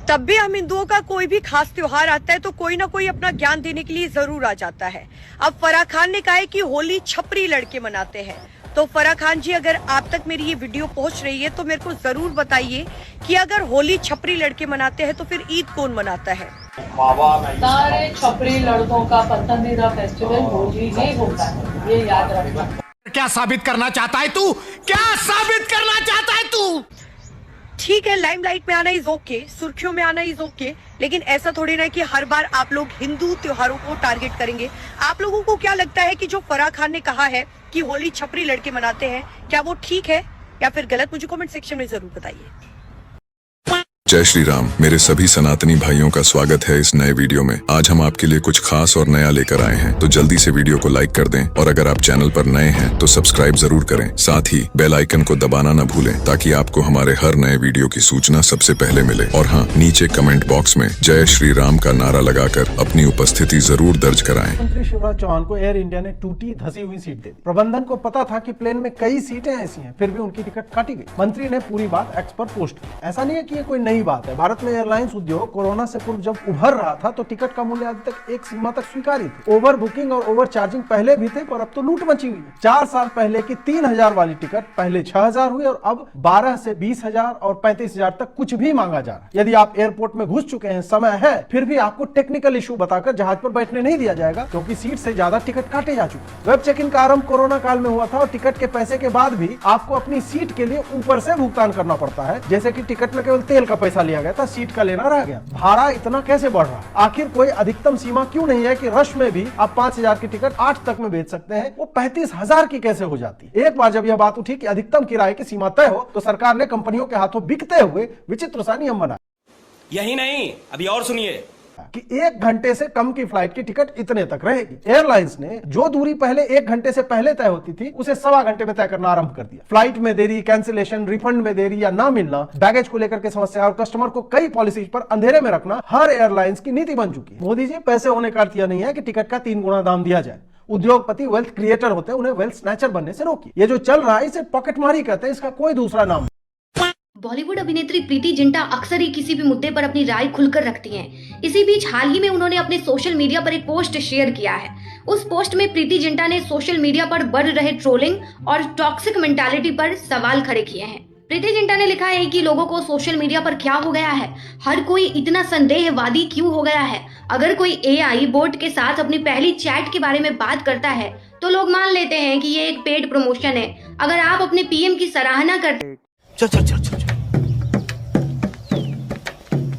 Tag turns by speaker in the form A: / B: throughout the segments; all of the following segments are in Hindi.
A: तब भी हम हिंदुओं का कोई भी खास त्योहार आता है तो कोई ना कोई अपना ज्ञान देने के लिए जरूर आ जाता है। अब फराह खान ने कहा है कि होली छपरी लड़के मनाते हैं। तो फराह खान जी, अगर आप तक मेरी ये वीडियो पहुंच रही है तो मेरे को जरूर बताइए कि अगर होली छपरी लड़के मनाते हैं तो फिर ईद कौन मनाता है।
B: सारे छपरी लड़कों का पसंदीदा फेस्टिवल होली ही होता है, ये याद रखना।
C: क्या साबित करना चाहता है तू? क्या साबित करना चाहता है तू?
A: ठीक है, लाइमलाइट में आना इज ओके, सुर्खियों में आना इज ओके, लेकिन ऐसा थोड़ी ना कि हर बार आप लोग हिंदू त्योहारों को टारगेट करेंगे। आप लोगों को क्या लगता है कि जो फराह खान ने कहा है कि होली छपरी लड़के मनाते हैं, क्या वो ठीक है या फिर गलत? मुझे कमेंट सेक्शन में जरूर बताइए।
D: जय श्री राम। मेरे सभी सनातनी भाइयों का स्वागत है इस नए वीडियो में। आज हम आपके लिए कुछ खास और नया लेकर आए हैं, तो जल्दी से वीडियो को लाइक कर दें और अगर आप चैनल पर नए हैं तो सब्सक्राइब जरूर करें। साथ ही बेल आइकन को दबाना न भूलें ताकि आपको हमारे हर नए वीडियो की सूचना सबसे पहले मिले। और हाँ, नीचे कमेंट बॉक्स में जय श्री राम का नारा लगाकर अपनी उपस्थिति जरूर दर्ज कराएं।
E: मंत्री शिवराज चौहान को एयर इंडिया ने टूटी धसी हुई सीट दे दी। प्रबंधन को पता था कि प्लेन में कई सीटें ऐसी हैं, फिर भी उनकी टिकट काटी गई। मंत्री ने पूरी बात एक्स पर पोस्ट की। ऐसा नहीं है कि ये कोई नई बात है। भारत में एयरलाइंस उद्योग कोरोना से पूर्व जब उभर रहा था तो टिकट का मूल्य अभी तक एक सीमा तक स्वीकार्य थी। ओवर बुकिंग और ओवर चार्जिंग पहले भी थे, पर अब तो लूट मची हुई है। 4 साल पहले की 3,000 वाली टिकट पहले 6,000 हुई और अब 12 से 20,000 और 35,000 तक कुछ भी मांगा जा रहा है। यदि आप एयरपोर्ट में घुस चुके हैं, समय है, फिर भी आपको टेक्निकल इशू बताकर जहाज पर बैठने नहीं दिया जाएगा, क्योंकि सीट से ज्यादा टिकट काटे जा चुके। वेब चेक इन का आरंभ कोरोना काल में हुआ था और टिकट के पैसे के बाद भी आपको अपनी सीट के लिए ऊपर से भुगतान करना पड़ता है। जैसे कि टिकट में केवल तेल का पैसा लिया गया था, सीट का लेना रह गया। भाड़ा इतना कैसे बढ़ रहा है? आखिर कोई अधिकतम सीमा क्यों नहीं है कि रश में भी आप 5,000 की टिकट 8 तक में बेच सकते हैं? वो 35,000 की कैसे हो जाती है? एक बार जब यह बात उठी कि अधिकतम किराए की सीमा तय हो तो सरकार ने कंपनियों के हाथों बिकते हुए विचित्र सा नियम बनाया।
F: यही नहीं, अभी और सुनिए
E: कि 1 घंटे से कम की फ्लाइट की टिकट इतने तक रहेगी। एयरलाइंस ने जो दूरी पहले 1 घंटे से पहले तय होती थी उसे 1.25 घंटे में तय करना आरंभ कर दिया। फ्लाइट में देरी, कैंसिलेशन, रिफंड में देरी या ना मिलना, बैगेज को लेकर के समस्या और कस्टमर को कई पॉलिसीज पर अंधेरे में रखना हर एयरलाइंस की नीति बन चुकी है। मोदी जी, पैसे होने का अर्थ यह नहीं है कि टिकट का 3 गुना दाम दिया जाए। उद्योगपति वेल्थ क्रिएटर होते हैं, उन्हें वेल्थ स्नैचर बनने से रोकिए। ये जो चल रहा है इसे पॉकेटमारी कहते हैं, इसका कोई दूसरा नाम।
G: बॉलीवुड अभिनेत्री प्रीति जिंटा अक्सर ही किसी भी मुद्दे पर अपनी राय खुलकर रखती हैं। इसी बीच हाल ही में उन्होंने अपने सोशल मीडिया पर एक पोस्ट शेयर किया है। उस पोस्ट में प्रीति जिंटा ने सोशल मीडिया पर बढ़ रहे ट्रोलिंग और टॉक्सिक मेंटालिटी पर सवाल खड़े किए हैं। प्रीति जिंटा ने लिखा है कि लोगों को सोशल मीडिया पर क्या हो गया है, हर कोई इतना संदेहवादी क्यों हो गया है। अगर कोई AI बोट के साथ अपनी पहली चैट के बारे में बात करता है तो लोग मान लेते हैं कि ये एक पेड प्रमोशन है। अगर आप अपने PM की सराहना करते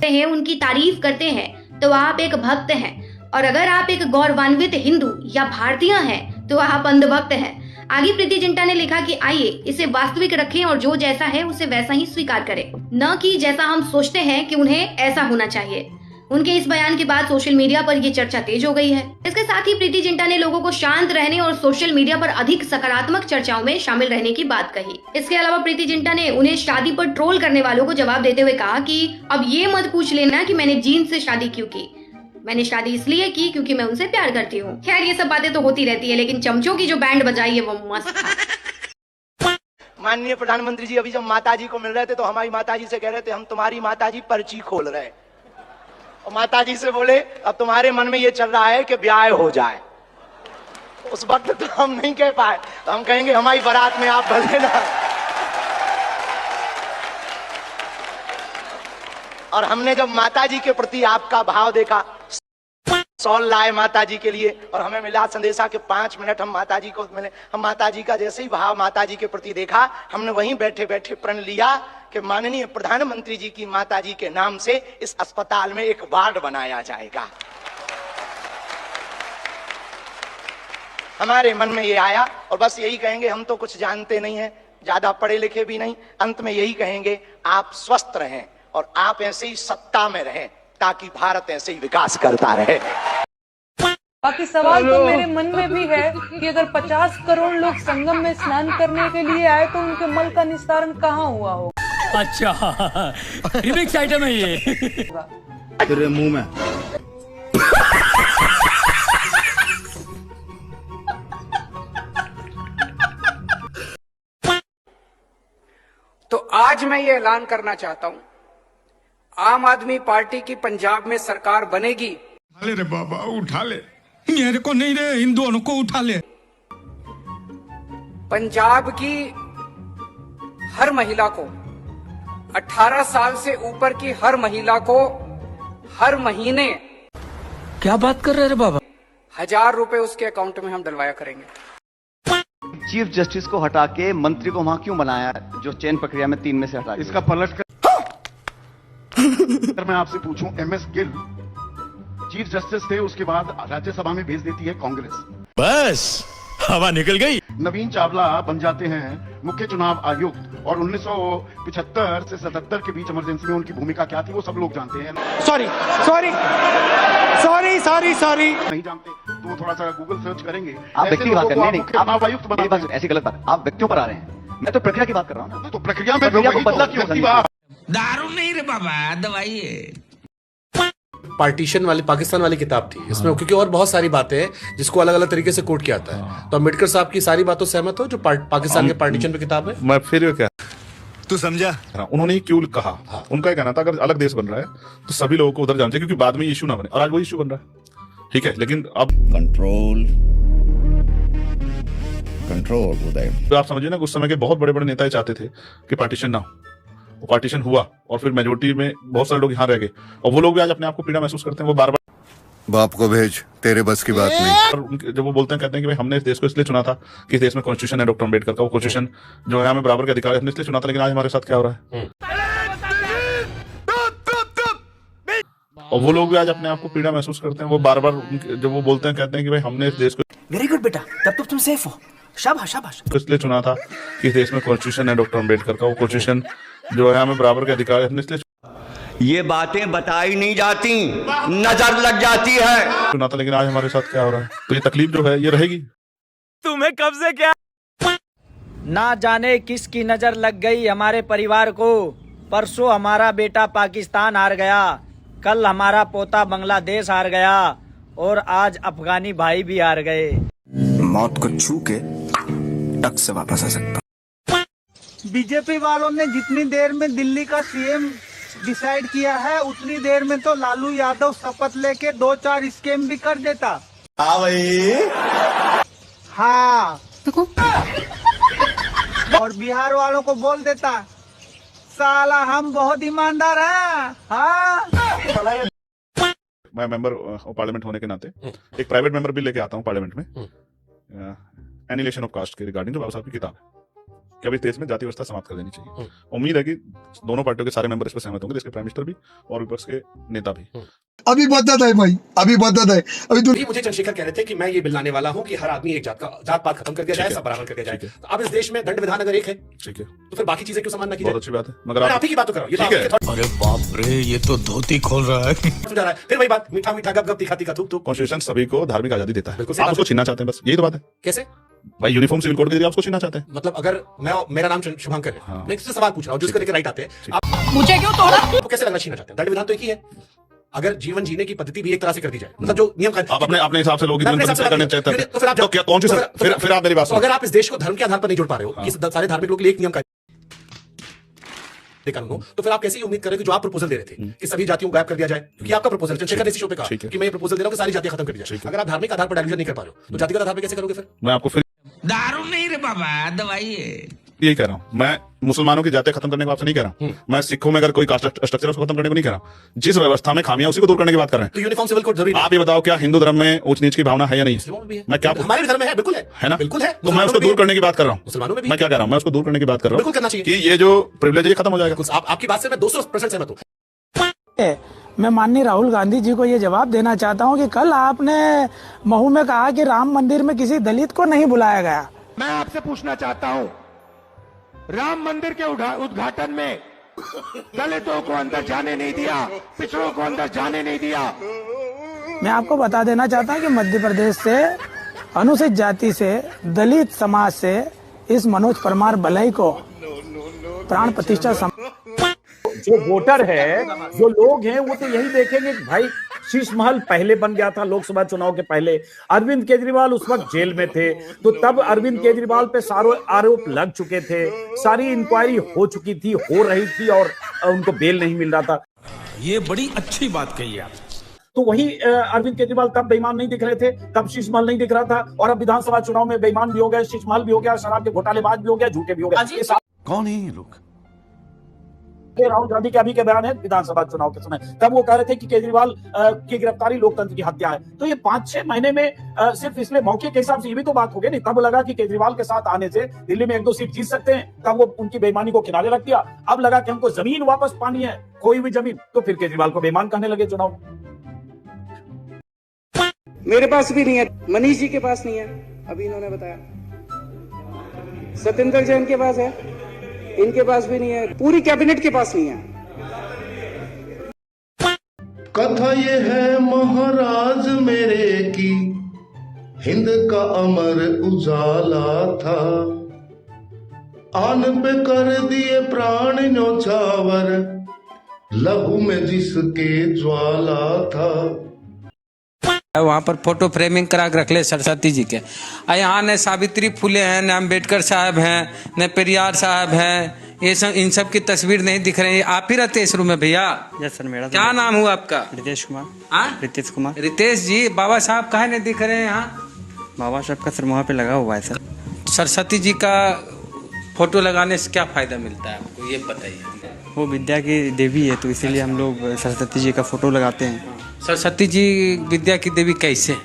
G: हैं, उनकी तारीफ करते हैं, तो आप एक भक्त हैं, और अगर आप एक गौरवान्वित हिंदू या भारतीय हैं तो आप अंधभक्त हैं। आगे प्रीति जिंटा ने लिखा कि आइए इसे वास्तविक रखें और जो जैसा है उसे वैसा ही स्वीकार करें, न कि जैसा हम सोचते हैं कि उन्हें ऐसा होना चाहिए। उनके इस बयान के बाद सोशल मीडिया पर यह चर्चा तेज हो गई है। इसके साथ ही प्रीति जिंटा ने लोगों को शांत रहने और सोशल मीडिया पर अधिक सकारात्मक चर्चाओं में शामिल रहने की बात कही। इसके अलावा प्रीति जिंटा ने उन्हें शादी पर ट्रोल करने वालों को जवाब देते हुए कहा कि अब ये मत पूछ लेना कि मैंने जीन्स से शादी क्यों की, मैंने शादी इसलिए की क्योंकि मैं उनसे प्यार करती हूँ। खैर, ये सब बातें तो होती रहती है, लेकिन चमचों की जो बैंड बजाई है वो मस्त था।
H: माननीय प्रधानमंत्री जी अभी जब माताजी को मिल रहे थे तो हमारी माताजी से कह रहे थे हम तुम्हारी माताजी पर्ची खोल रहे हैं, और माताजी से बोले अब तुम्हारे मन में ये चल रहा है कि ब्याह हो जाए। उस वक्त तो हम नहीं कह पाए, तो हम कहेंगे हमारी बारात में आप भले ना। और हमने जब माताजी के प्रति आपका भाव देखा, सॉल लाए माताजी के लिए, और हमें मिला संदेशा के 5 मिनट हम माताजी को मिले। हम माताजी का जैसे ही भाव माताजी के प्रति देखा, हमने वहीं बैठे बैठे प्रण लिया कि माननीय प्रधानमंत्री जी की माताजी के नाम से इस अस्पताल में एक वार्ड बनाया जाएगा। हमारे मन में ये आया और बस यही कहेंगे, हम तो कुछ जानते नहीं हैं, ज्यादा पढ़े लिखे भी नहीं, अंत में यही कहेंगे आप स्वस्थ रहें और आप ऐसे ही सत्ता में रहें ताकि भारत ऐसे ही विकास करता रहे।
B: बाकी सवाल तो मेरे मन में भी है कि अगर 50 करोड़ लोग संगम में स्नान करने के लिए आए तो उनके मल का निस्तारण कहाँ हुआ हो?
F: अच्छा, रिमिक्स आइटम है ये।
C: तेरे मुंह में
I: तो आज मैं ये ऐलान करना चाहता हूं, आम आदमी पार्टी की पंजाब में सरकार बनेगी।
C: उठा ले रे बाबा, उठा ले, मेरे को नहीं रे, इन दोनों को उठा ले।
I: पंजाब की हर महिला को, 18 साल से ऊपर की हर महिला को हर महीने
F: क्या बात कर रहे रे बाबा?
I: 1000 रुपए उसके अकाउंट में हम डलवाया करेंगे।
J: चीफ जस्टिस को हटा के मंत्री को वहां क्यों बनाया, जो चयन प्रक्रिया में 3 में से हटा?
C: इसका पलट कर
K: अगर मैं आपसे पूछूं, MS गिल चीफ जस्टिस थे, उसके बाद राज्यसभा में भेज देती है कांग्रेस,
C: बस हवा निकल गई।
K: नवीन चावला बन जाते हैं मुख्य चुनाव आयुक्त, और 1975 से 77 के बीच इमरजेंसी में उनकी भूमिका क्या थी वो सब लोग जानते हैं।
H: Sorry sorry sorry sorry sorry
K: नहीं जानते तो वो थोड़ा सा गूगल सर्च करेंगे।
J: आप व्यक्ति की बात कर रहे हैं,
K: मुख्य चुनाव आयुक्त बनाते हैं।
J: ऐसी गलत बात, आप व्यक्तियों पर आ रहे हैं, मैं तो प्रक्रिया की बात कर रहा हूँ।
K: तो प्रक्रिया में
J: प्रक्रिया को बदला क्यों?
C: दारू नहीं रे बाबा, दवाई है।
L: पार्टीशन वाली पाकिस्तान वाली किताब थी इसमें, क्योंकि और बहुत सारी बातें हैं जिसको अलग अलग तरीके से कोट किया जाता है। तो अम्बेडकर साहब की सारी बातों से सहमत हो जो पाकिस्तान के पार्टीशन पे किताब है?
C: मैं फिर क्या
L: तू समझा?
K: उन्होंने क्यों कहा, उनका ये कहना था अगर अलग देश बन रहा है तो सभी लोगों को उधर जाना चाहिए, क्योंकि बाद में इश्यू ना बने, और आज वो इश्यू बन रहा है। ठीक है, लेकिन अब कंट्रोल उदय, तो आप समझिए ना, उस समय के बहुत बड़े बड़े नेता चाहते थे कि पार्टीशन ना हो। वो पार्टीशन हुआ और फिर मेजोरिटी में बहुत सारे लोग यहाँ रह गए, और वो लोग भी आज अपने आप को पीड़ा महसूस करते हैं। वो बार बार
D: बाप को भेज, तेरे बस की बात नहीं।
K: और जब वो बोलते हैं, कहते हैं कि भाई हमने इस देश को इसलिए चुना था कि इस देश में कॉन्स्टिट्यूशन है डॉक्टर अम्बेडकर का, वो कॉन्स्टिट्यूशन जो है हमें बराबर के अधिकार है, हमने इसलिए चुना था। लेकिन आज हमारे साथ क्या हो रहा है, और वो लोग भी आज अपने आप को पीड़ा महसूस करते हैं। वो बार बार जब वो बोलते हैं, कहते हैं कि भाई हमने इस देश को,
F: वेरी गुड बेटा, तब तो तुम सेफ हो, शाबाश शाबाश,
K: इसलिए चुना था कि इस देश में कॉन्स्टिट्यूशन है डॉक्टर अम्बेडकर का, वो कॉन्स्टिट्यूशन जो है हमें बराबर के अधिकार है, हमने इसलिए
J: ये बातें बताई नहीं जाती, नजर लग जाती है।
K: चुना था। लेकिन आज हमारे साथ क्या हो रहा है, तो ये तकलीफ जो है ये रहेगी।
F: तुम्हें कब से क्या?
I: ना जाने किसकी नजर लग गई हमारे परिवार को। परसों हमारा बेटा पाकिस्तान हार गया, कल हमारा पोता बांग्लादेश हार गया, और आज अफगानी भाई भी हार गए।
L: मौत को छू के टक से वापस आ सकता।
I: बीजेपी वालों ने जितनी देर में दिल्ली का सीएम डिसाइड किया है, उतनी देर में तो लालू यादव शपथ लेके 2-4 स्कैम भी कर देता। हाँ, और बिहार वालों को बोल देता, साला हम बहुत ईमानदार हैं। हाँ,
K: मैं मेंबर पार्लियामेंट होने के नाते एक प्राइवेट मेंबर बिल लेके आता हूँ पार्लियामेंट में, एनिलेशन ऑफ कास्ट के रिगार्डिंग, जो बाबा साहब की किताब है कि अभी देश में जाति व्यवस्था समाप्त कर देनी चाहिए। उम्मीद है कि दोनों पार्टियों के सारे मेंबर इस पर सहमत होंगे, देश के प्राइम मिनिस्टर भी और विपक्ष के नेता भी।
L: अभी बदत है भाई, अभी बदत है। अभी मुझे चंद्रशेखर कह रहे थे कि मैं ये बिल लाने वाला हूँ कि हर आदमी एक जात पात खत्म कर दिया जाए, सब बराबर कर दिया जाए। तो अब इस देश में दंड विधान अगर एक है, ठीक है, तो फिर बाकी चीजें क्यों समान ना की जाए?
K: बहुत अच्छी बात है, मगर आप
L: ही की बात तो करो।
C: अरे बाप रे, ये तो धोती खोल रहा है।
L: फिर वही बात, मीठा मीठा गप गप, तीखा तीखा थूक थूक।
K: कॉन्स्टिट्यूशन सभी को धार्मिक आजादी देता है,
L: बिल्कुल,
K: आप उसको छीनना चाहते हैं, बस यही तो बात है।
L: कैसे
K: भाई, यूनिफॉर्म सिविल कोड के जरिए आप उसको छीनना चाहते हैं।
L: मतलब अगर मेरा नाम शुभंकर है,
K: हाँ।
L: मैं किसी से सवाल पूछ रहा हूँ, जिसको लेकर राइट आते हैं, आप
F: मुझे क्यों तोड़ा?
L: तो कैसे लगना छीनना चाहते हैं? दंड विधान तो एक ही है। अगर जीवन जीने की पद्धति भी एक तरह से कर दी जाए, मतलब जो नियम
K: आप अपने हिसाब से लोग करने चाहते हैं,
L: तो फिर आप
K: कौन सी फिर आप मेरी बात सुनो।
L: अगर आप इस देश को धर्म के आधार पर नहीं जोड़ पा रहे हो, इस सारे धार्मिक लोगों के लिए एक नियम का कानून हो, तो फिर आप कैसे उम्मीद कर रहे थे, जो आप प्रपोजल दे रहे थे कि सभी जातियों को गायब कर दिया जाए, क्योंकि आपका प्रपोजल चंद्रशेखर ने इसी शो पे कहा कि मैं ये प्रपोजल दे रहा हूं कि सारी जातियां खत्म कर दी जाए। अगर आप धार्मिक आधार पर डाइल्यूजन नहीं कर पा रहे हो, तो जातिगत आधार पर कैसे करोगे? फिर
K: मैं आपको फिर
C: दारू नहीं रे बाबा, दवाई है।
K: यही कह रहा हूँ, मैं मुसलमानों की जातियां खत्म करने को आपसे नहीं कह रहा हूँ। मैं सिखों में अगर कोई कास्ट स्ट्रक्चर उसको खत्म करने को नहीं कह रहा हूँ। जिस व्यवस्था में खामियां उसी को दूर करने की बात कर रहे हैं।
L: तो यूनिफॉर्म सिविल कोड जरूरी है।
K: आप ये बताओ, क्या हिंदू धर्म में ऊंच नीच की भावना है या नहीं? मैं क्या,
L: हमारे धर्म में है, बिल्कुल
K: है ना,
L: बिल्कुल है।
K: तो मैं उसको दूर करने की बात कर रहा हूँ।
L: मुसलमानों में भी
K: मैं क्या कह रहा हूँ, मैं उसको दूर करने की बात कर रहा हूँ।
L: बिल्कुल करना चाहिए
K: कि ये जो प्रिविलेज है ये खत्म हो जाएगा।
L: आपकी बात से मैं 200% सहमत हूँ।
I: मैं माननीय राहुल गांधी जी को ये जवाब देना चाहता हूँ कि कल आपने महू में कहा कि राम मंदिर में किसी दलित को नहीं बुलाया गया।
C: मैं आपसे पूछना चाहता हूँ, राम मंदिर के उद्घाटन में दलितों को अंदर जाने नहीं दिया, पिछड़ों को अंदर जाने नहीं दिया।
I: मैं आपको बता देना चाहता हूँ कि मध्य प्रदेश से अनुसूचित जाति से, दलित समाज से इस मनोज परमार बलई को प्राण प्रतिष्ठा
E: जो वोटर है, जो लोग हैं, वो तो यही देखेंगे कि भाई शीश महल पहले बन गया था लोकसभा चुनाव के पहले, अरविंद केजरीवाल उस वक्त जेल में थे, तो तब अरविंद केजरीवाल पे सारे आरोप लग चुके थे, सारी इंक्वायरी हो चुकी थी, हो रही थी, और उनको बेल नहीं मिल रहा था।
F: ये बड़ी अच्छी बात कही आप।
L: तो वही अरविंद केजरीवाल तब बेईमान नहीं दिख रहे थे, तब शीश महल नहीं दिख रहा था, और अब विधानसभा चुनाव में बेईमान भी हो गए, शीश महल भी हो गया, शराब के घोटालेबाज भी हो गया, झूठे भी हो गए।
F: कौन है ये लोग?
L: राहुल गांधी के अभी के बयान है विधानसभा चुनाव के समय, तब वो कह रहे थे कि केजरीवाल की गिरफ्तारी लोकतंत्र की हत्या है। तो ये 5-6 महीने में सिर्फ इसलिए मौके के हिसाब से ये भी तो बात हो गई नहीं। तब लगा कि केजरीवाल के साथ आने से दिल्ली में 1-2 सीट जीत सकते हैं, तब वो उनकी बेईमानी को किनारे रख दिया। अब लगा कि हमको जमीन वापस पानी है, खोई हुई जमीन, तो फिर केजरीवाल को बेईमान कहने लगे चुनाव।
M: मेरे पास भी नहीं है, मनीष जी के पास नहीं है, अभी इन्होंने बताया, सत्येंद्र जैन के पास है, इनके पास भी नहीं है, पूरी कैबिनेट के पास नहीं है।
C: कथा ये है महाराज मेरे की, हिंद का अमर उजाला था, आन पे कर दिए प्राण न्योछावर, लहू में जिसके ज्वाला था।
F: वहाँ पर फोटो फ्रेमिंग करा के रख ले सरस्वती जी के। यहाँ न सावित्री फुले हैं, न अम्बेडकर साहब हैं, न पेरियार साहब हैं, ये सब, इन सब की तस्वीर नहीं दिख रही है। आप ही रहते इस रूम में भैया?
M: यस सर, मेरा
F: क्या नाम हुआ आपका?
M: रितेश कुमार।
F: हाँ,
M: रितेश कुमार।
F: रितेश जी, बाबा साहब काहे नहीं दिख रहे हैं यहाँ?
M: बाबा साहब का सर वहाँ पे लगा हुआ है सर।
F: सरस्वती जी का फोटो लगाने से क्या फायदा मिलता है आपको, ये बताइए।
M: वो विद्या की देवी है, तो इसीलिए हम लोग सरस्वती जी का फोटो लगाते हैं।
F: सरस्वती जी विद्या की देवी कैसे है?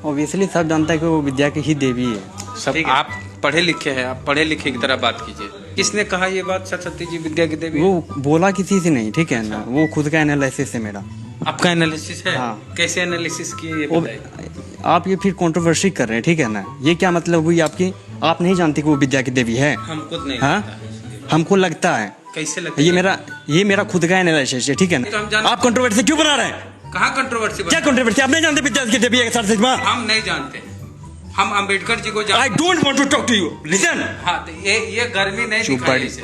M: ऑब्वियसली सब जानता है कि वो विद्या की ही देवी है।
F: सब आप पढ़े लिखे हैं, आप पढ़े लिखे की तरह बात कीजिए। किसने कहा ये बात, सरस्वती जी विद्या की देवी?
M: वो बोला किसी से नहीं, ठीक है ना, वो खुद का एनालिसिस है मेरा।
F: आपका एनालिसिस है?
M: हाँ।
F: कैसे एनालिसिस किए ये बताइए।
M: आप ये फिर कंट्रोवर्सी कर रहे हैं, ठीक है ना, ये क्या मतलब हुई आपकी? आप नहीं जानते कि वो विद्या की देवी है?
F: हम खुद नहीं।
M: हाँ, हमको लगता है।
F: कैसे लगता है?
M: ये मेरा खुद का एनालिसिस है, ठीक है ना। आप कंट्रोवर्सी क्यों बना रहे हैं?
F: कहाँ कंट्रोवर्सी?
M: क्या कंट्रोवर्सी? आप नहीं जानते विद्या की देवी है सरस्वती माँ?
F: हम नहीं जानते, हम अंबेडकर जी को जानते।
M: I don't want to talk to you. Listen.
F: हाँ, तो ये गर्मी नहीं दिखाई इसे।